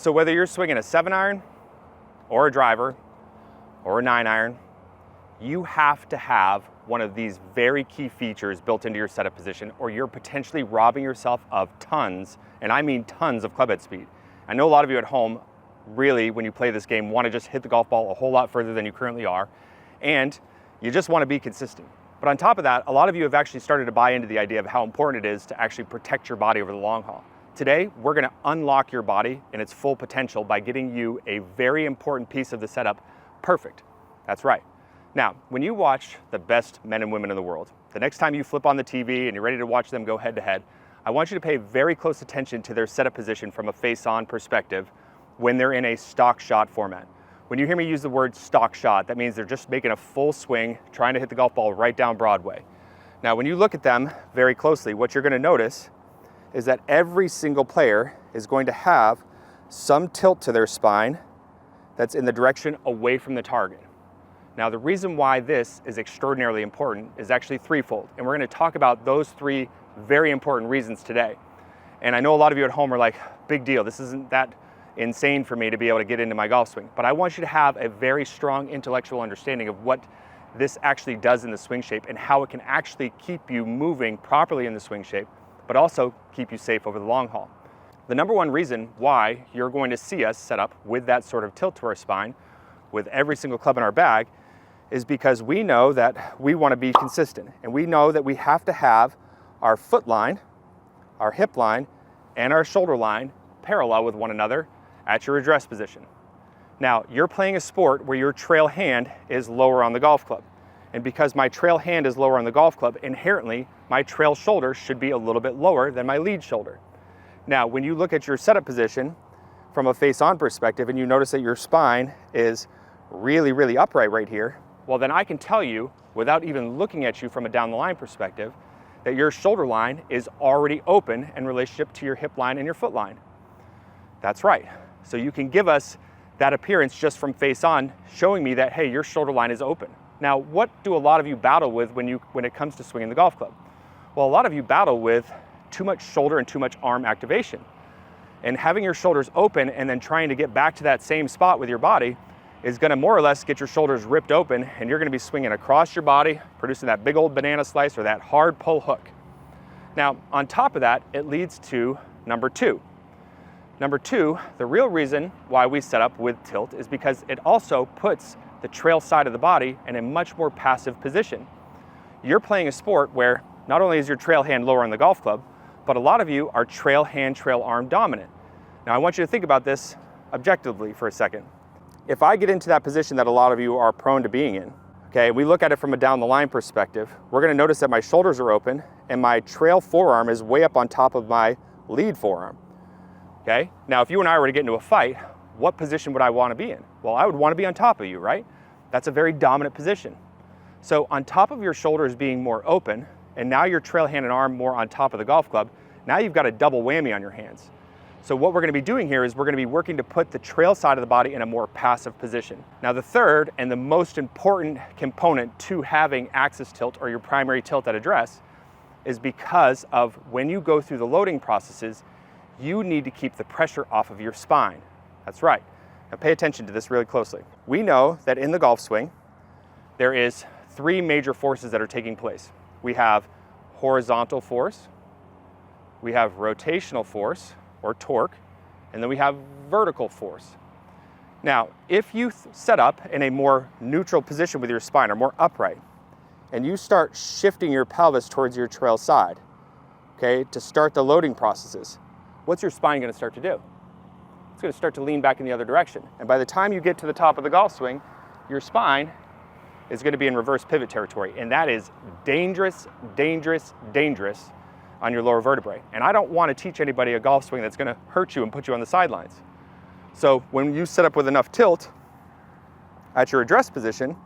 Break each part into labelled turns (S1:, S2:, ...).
S1: So whether you're swinging a 7-iron or a driver or a 9-iron, you have to have one of these very key features built into your setup position, or you're potentially robbing yourself of tons, and I mean tons of clubhead speed. I know a lot of you at home really, when you play this game, want to just hit the golf ball a whole lot further than you currently are, and you just want to be consistent. But on top of that, a lot of you have actually started to buy into the idea of how important it is to actually protect your body over the long haul. Today, we're going to unlock your body in its full potential by getting you a very important piece of the setup perfect. That's right. Now, when you watch the best men and women in the world, the next time you flip on the TV and you're ready to watch them go head to head, I want you to pay very close attention to their setup position from a face-on perspective when they're in a stock shot format. When you hear me use the word stock shot, that means they're just making a full swing, trying to hit the golf ball right down Broadway. Now, when you look at them very closely, what you're going to notice is that every single player is going to have some tilt to their spine that's in the direction away from the target. Now, the reason why this is extraordinarily important is actually threefold, and we're going to talk about those three very important reasons today. And I know a lot of you at home are like, big deal, this isn't that insane for me to be able to get into my golf swing. But I want you to have a very strong intellectual understanding of what this actually does in the swing shape and how it can actually keep you moving properly in the swing shape, but also keep you safe over the long haul. The number one reason why you're going to see us set up with that sort of tilt to our spine with every single club in our bag is because we know that we want to be consistent, and we know that we have to have our foot line, our hip line, and our shoulder line parallel with one another at your address position. Now, you're playing a sport where your trail hand is lower on the golf club. And because my trail hand is lower on the golf club, inherently, my trail shoulder should be a little bit lower than my lead shoulder. Now, when you look at your setup position from a face-on perspective and you notice that your spine is really, really upright right here, well, then I can tell you, without even looking at you from a down-the-line perspective, that your shoulder line is already open in relationship to your hip line and your foot line. That's right. So you can give us that appearance just from face-on, showing me that, hey, your shoulder line is open. Now, what do a lot of you battle with when it comes to swinging the golf club? Well, a lot of you battle with too much shoulder and too much arm activation. And having your shoulders open and then trying to get back to that same spot with your body is going to more or less get your shoulders ripped open, and you're going to be swinging across your body, producing that big old banana slice or that hard pull hook. Now, on top of that, it leads to number two. Number two, the real reason why we set up with tilt is because it also puts the trail side of the body in a much more passive position. You're playing a sport where not only is your trail hand lower on the golf club, but a lot of you are trail hand, trail arm dominant. Now, I want you to think about this objectively for a second. If I get into that position that a lot of you are prone to being in, okay, we look at it from a down the line perspective, we're going to notice that my shoulders are open and my trail forearm is way up on top of my lead forearm. Okay, now if you and I were to get into a fight, what position would I want to be in? Well, I would want to be on top of you, right? That's a very dominant position. So on top of your shoulders being more open, and now your trail hand and arm more on top of the golf club, now you've got a double whammy on your hands. So what we're going to be doing here is we're going to be working to put the trail side of the body in a more passive position. Now, the third and the most important component to having axis tilt or your primary tilt at address is because of when you go through the loading processes, you need to keep the pressure off of your spine. That's right. Now pay attention to this really closely. We know that in the golf swing, there is three major forces that are taking place. We have horizontal force, we have rotational force, or torque, and then we have vertical force. Now, if you set up in a more neutral position with your spine, or more upright, and you start shifting your pelvis towards your trail side, okay, to start the loading processes, what's your spine going to start to do? It's going to start to lean back in the other direction. And by the time you get to the top of the golf swing, your spine is going to be in reverse pivot territory, and that is dangerous, dangerous, dangerous on your lower vertebrae. And I don't want to teach anybody a golf swing that's going to hurt you and put you on the sidelines. So when you set up with enough tilt at your address position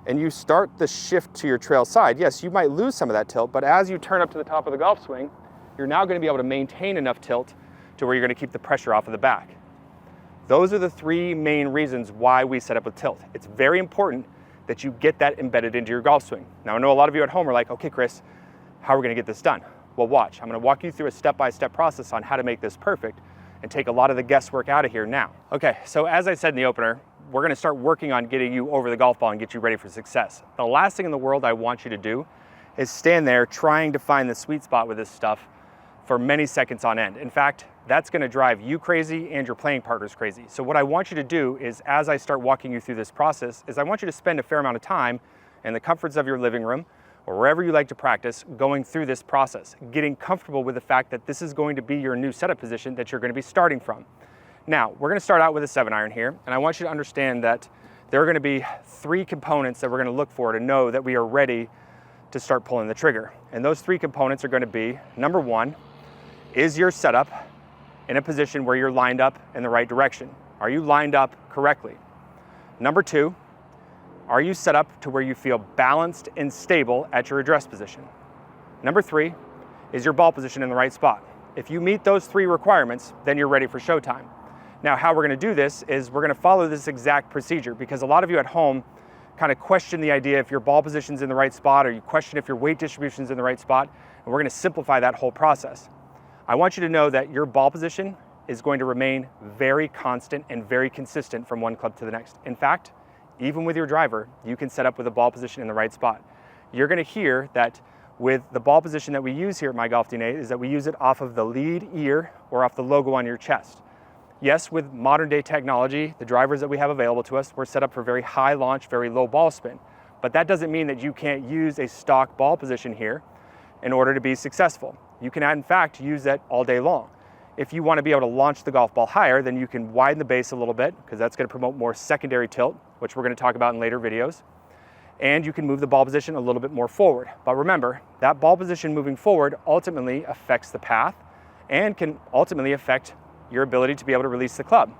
S1: and you start the shift to your trail side, yes, you might lose some of that tilt, but as you turn up to the top of the golf swing, you're now going to be able to maintain enough tilt to where you're going to keep the pressure off of the back. Those are the three main reasons why we set up with tilt. It's very important that you get that embedded into your golf swing. Now, I know a lot of you at home are like, okay, Chris, how are we going to get this done? Well, watch. I'm going to walk you through a step-by-step process on how to make this perfect and take a lot of the guesswork out of here now. Okay, so as I said in the opener, we're gonna start working on getting you over the golf ball and get you ready for success. The last thing in the world I want you to do is stand there trying to find the sweet spot with this stuff for many seconds on end. In fact, that's gonna drive you crazy and your playing partners crazy. So what I want you to do is, as I start walking you through this process, is I want you to spend a fair amount of time in the comforts of your living room or wherever you like to practice going through this process, getting comfortable with the fact that this is going to be your new setup position that you're gonna be starting from. Now, we're gonna start out with a 7-iron here, and I want you to understand that there are gonna be 3 components that we're gonna look for to know that we are ready to start pulling the trigger. And those 3 components are gonna be, number 1, is your setup in a position where you're lined up in the right direction? Are you lined up correctly? Number 2, are you set up to where you feel balanced and stable at your address position? Number 3, is your ball position in the right spot? If you meet those 3 requirements, then you're ready for showtime. Now, how we're gonna do this is we're gonna follow this exact procedure, because a lot of you at home kind of question the idea if your ball position's in the right spot, or you question if your weight distribution's in the right spot, and we're gonna simplify that whole process. I want you to know that your ball position is going to remain very constant and very consistent from one club to the next. In fact, even with your driver, you can set up with a ball position in the right spot. You're gonna hear that with the ball position that we use here at My Golf DNA is that we use it off of the lead ear or off the logo on your chest. Yes, with modern day technology, the drivers that we have available to us, we're set up for very high launch, very low ball spin. But that doesn't mean that you can't use a stock ball position here in order to be successful. You can, in fact, use that all day long. If you want to be able to launch the golf ball higher, then you can widen the base a little bit, because that's going to promote more secondary tilt, which we're going to talk about in later videos. And you can move the ball position a little bit more forward. But remember, that ball position moving forward ultimately affects the path and can ultimately affect your ability to be able to release the club.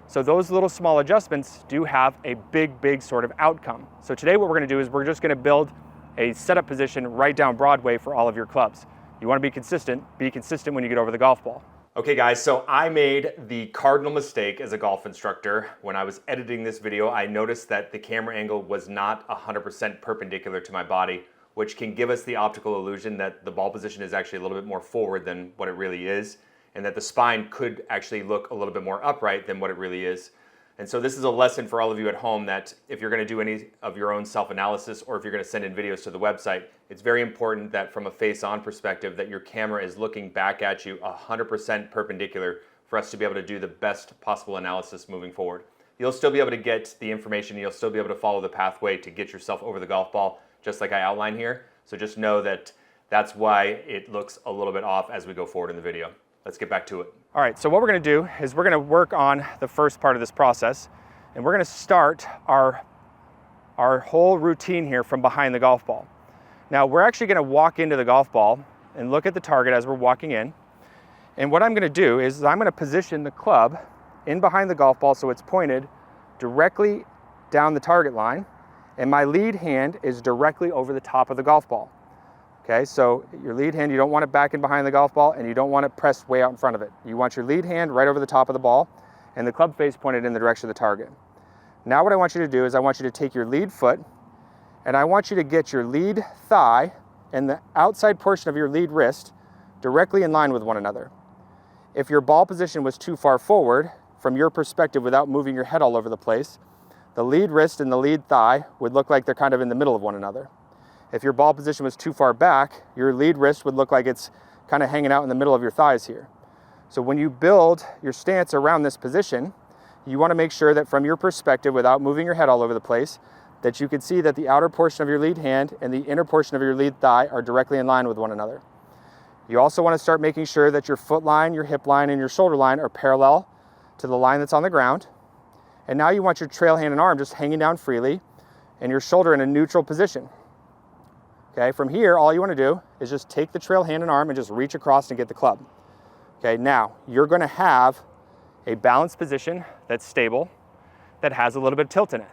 S1: So those little small adjustments do have a big sort of outcome. So today what we're going to do is we're just going to build a setup position right down Broadway for all of your clubs. You want to be consistent when you get over the golf ball. Okay guys, so I made the cardinal mistake as a golf instructor. When I was editing this video, I noticed that the camera angle was not 100% perpendicular to my body, which can give us the optical illusion that the ball position is actually a little bit more forward than what it really is, and that the spine could actually look a little bit more upright than what it really is. And so this is a lesson for all of you at home that if you're gonna do any of your own self-analysis, or if you're gonna send in videos to the website, it's very important that from a face-on perspective that your camera is looking back at you 100% perpendicular for us to be able to do the best possible analysis moving forward. You'll still be able to get the information, you'll still be able to follow the pathway to get yourself over the golf ball, just like I outlined here. So just know that that's why it looks a little bit off as we go forward in the video. Let's get back to it. All right, so what we're gonna do is we're gonna work on the first part of this process, and we're gonna start our whole routine here from behind the golf ball. Now, we're actually gonna walk into the golf ball and look at the target as we're walking in. And what I'm gonna do is I'm gonna position the club in behind the golf ball so it's pointed directly down the target line, and my lead hand is directly over the top of the golf ball. Okay, so your lead hand, you don't want it back in behind the golf ball, and you don't want it pressed way out in front of it. You want your lead hand right over the top of the ball and the club face pointed in the direction of the target. Now what I want you to do is I want you to take your lead foot and I want you to get your lead thigh and the outside portion of your lead wrist directly in line with one another. If your ball position was too far forward, from your perspective without moving your head all over the place, the lead wrist and the lead thigh would look like they're kind of in the middle of one another. If your ball position was too far back, your lead wrist would look like it's kind of hanging out in the middle of your thighs here. So when you build your stance around this position, you want to make sure that from your perspective, without moving your head all over the place, that you can see that the outer portion of your lead hand and the inner portion of your lead thigh are directly in line with one another. You also want to start making sure that your foot line, your hip line, and your shoulder line are parallel to the line that's on the ground. And now you want your trail hand and arm just hanging down freely and your shoulder in a neutral position. Okay, from here, all you want to do is just take the trail hand and arm and just reach across and get the club. Okay, now you're going to have a balanced position that's stable, that has a little bit of tilt in it.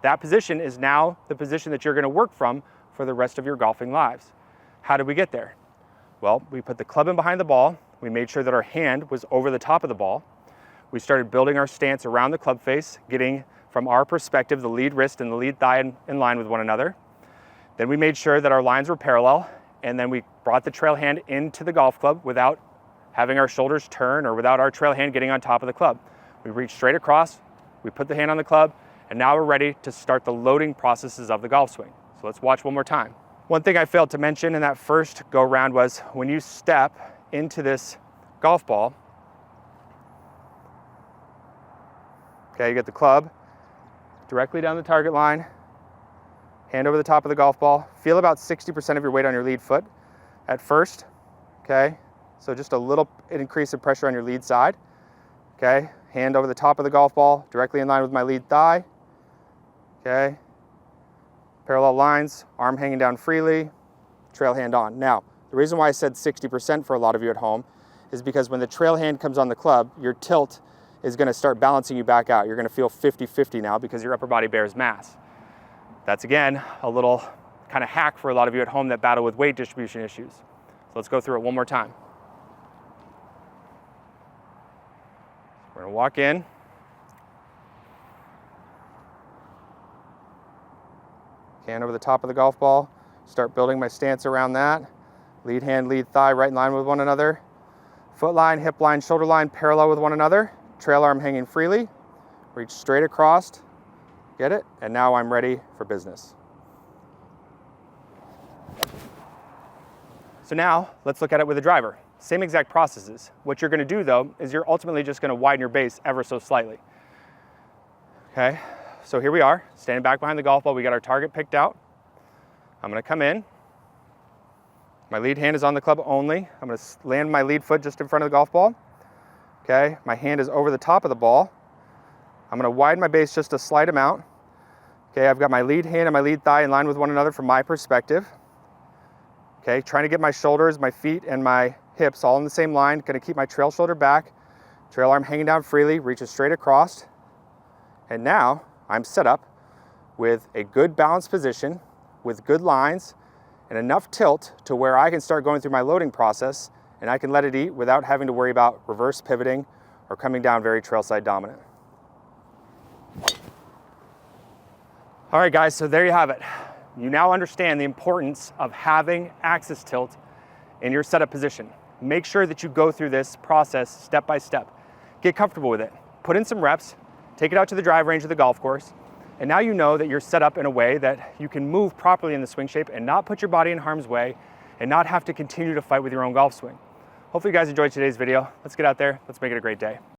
S1: That position is now the position that you're going to work from for the rest of your golfing lives. How did we get there? Well, we put the club in behind the ball. We made sure that our hand was over the top of the ball. We started building our stance around the club face, getting, from our perspective, the lead wrist and the lead thigh in line with one another. Then we made sure that our lines were parallel, and then we brought the trail hand into the golf club without having our shoulders turn or without our trail hand getting on top of the club. We reach straight across, we put the hand on the club, and now we're ready to start the loading processes of the golf swing. So let's watch one more time. One thing I failed to mention in that first go round was when you step into this golf ball, okay, you get the club directly down the target line, hand over the top of the golf ball, feel about 60% of your weight on your lead foot at first, okay? So just a little increase of pressure on your lead side, okay? Hand over the top of the golf ball, directly in line with my lead thigh, okay? Parallel lines, arm hanging down freely, trail hand on. Now, the reason why I said 60% for a lot of you at home is because when the trail hand comes on the club, your tilt is gonna start balancing you back out. You're gonna feel 50-50 now because your upper body bears mass. That's again, a little kind of hack for a lot of you at home that battle with weight distribution issues. So let's go through it one more time. We're gonna walk in. Hand over the top of the golf ball. Start building my stance around that. Lead hand, lead thigh, right in line with one another. Foot line, hip line, shoulder line, parallel with one another. Trail arm hanging freely. Reach straight across. Get it? And now I'm ready for business. So now let's look at it with a driver. Same exact processes. What you're gonna do though, is you're ultimately just gonna widen your base ever so slightly. Okay, so here we are, standing back behind the golf ball. We got our target picked out. I'm gonna come in. My lead hand is on the club only. I'm gonna land my lead foot just in front of the golf ball. Okay, my hand is over the top of the ball. I'm gonna widen my base just a slight amount. Okay, I've got my lead hand and my lead thigh in line with one another from my perspective. Okay, trying to get my shoulders, my feet, and my hips all in the same line. Gonna keep my trail shoulder back, trail arm hanging down freely, reaches straight across. And now I'm set up with a good balanced position, with good lines, and enough tilt to where I can start going through my loading process and I can let it eat without having to worry about reverse pivoting or coming down very trail side dominant. All right guys, so there you have it. You now understand the importance of having axis tilt in your setup position. Make sure that you go through this process step by step. Get comfortable with it. Put in some reps, take it out to the drive range of the golf course, and now you know that you're set up in a way that you can move properly in the swing shape and not put your body in harm's way and not have to continue to fight with your own golf swing. Hopefully you guys enjoyed today's video. Let's get out there, let's make it a great day.